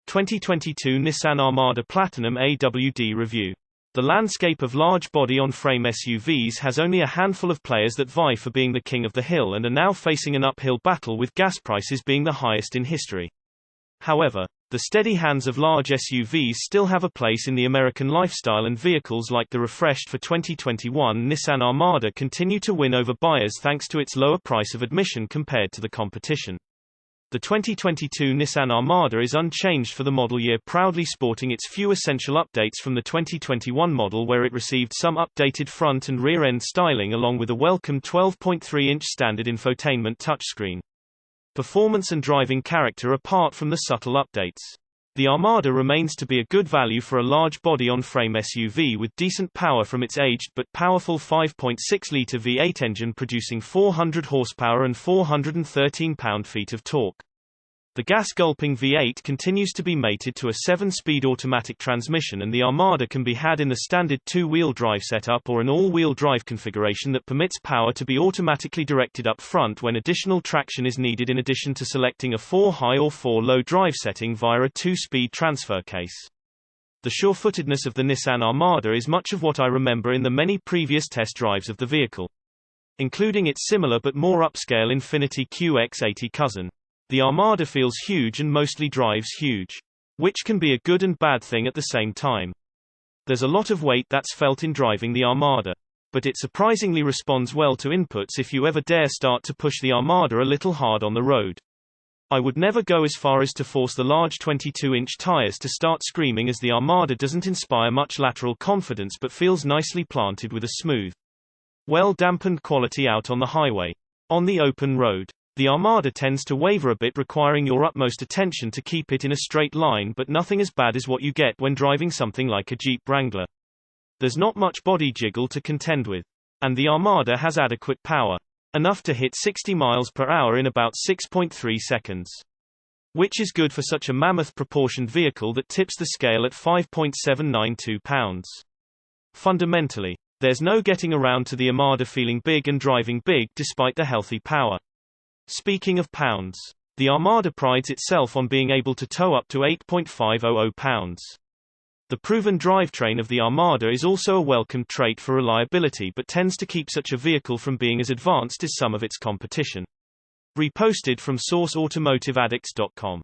2022 Nissan Armada Platinum AWD Review. The landscape of large body on-frame SUVs has only a handful of players that vie for being the king of the hill and are now facing an uphill battle, with gas prices being the highest in history. However, the steady hands of large SUVs still have a place in the American lifestyle, and vehicles like the refreshed for 2021 Nissan Armada continue to win over buyers thanks to its lower price of admission compared to the competition. The 2022 Nissan Armada is unchanged for the model year, proudly sporting its few essential updates from the 2021 model, where it received some updated front and rear-end styling along with a welcome 12.3-inch standard infotainment touchscreen. Performance and driving character apart from the subtle updates. The Armada remains to be a good value for a large body on-frame SUV with decent power from its aged but powerful 5.6-litre V8 engine, producing 400 horsepower and 413 pound-feet of torque. The gas-gulping V8 continues to be mated to a 7-speed automatic transmission, and the Armada can be had in the standard 2-wheel drive setup or an all-wheel drive configuration that permits power to be automatically directed up front when additional traction is needed, in addition to selecting a 4-high or 4-low drive setting via a 2-speed transfer case. The sure-footedness of the Nissan Armada is much of what I remember in the many previous test drives of the vehicle, including its similar but more upscale Infiniti QX80 cousin. The Armada feels huge and mostly drives huge, which can be a good and bad thing at the same time. There's a lot of weight that's felt in driving the Armada, but it surprisingly responds well to inputs if you ever dare start to push the Armada a little hard on the road. I would never go as far as to force the large 22-inch tires to start screaming, as the Armada doesn't inspire much lateral confidence but feels nicely planted with a smooth, well-dampened quality out on the highway. On the open road, the Armada tends to waver a bit, requiring your utmost attention to keep it in a straight line, but nothing as bad as what you get when driving something like a Jeep Wrangler. There's not much body jiggle to contend with, and the Armada has adequate power, enough to hit 60 miles per hour in about 6.3 seconds. Which is good for such a mammoth proportioned vehicle that tips the scale at 5.792 pounds. Fundamentally, there's no getting around to the Armada feeling big and driving big despite the healthy power. Speaking of pounds, the Armada prides itself on being able to tow up to 8.500 pounds. The proven drivetrain of the Armada is also a welcome trait for reliability, but tends to keep such a vehicle from being as advanced as some of its competition. Reposted from source automotiveaddicts.com.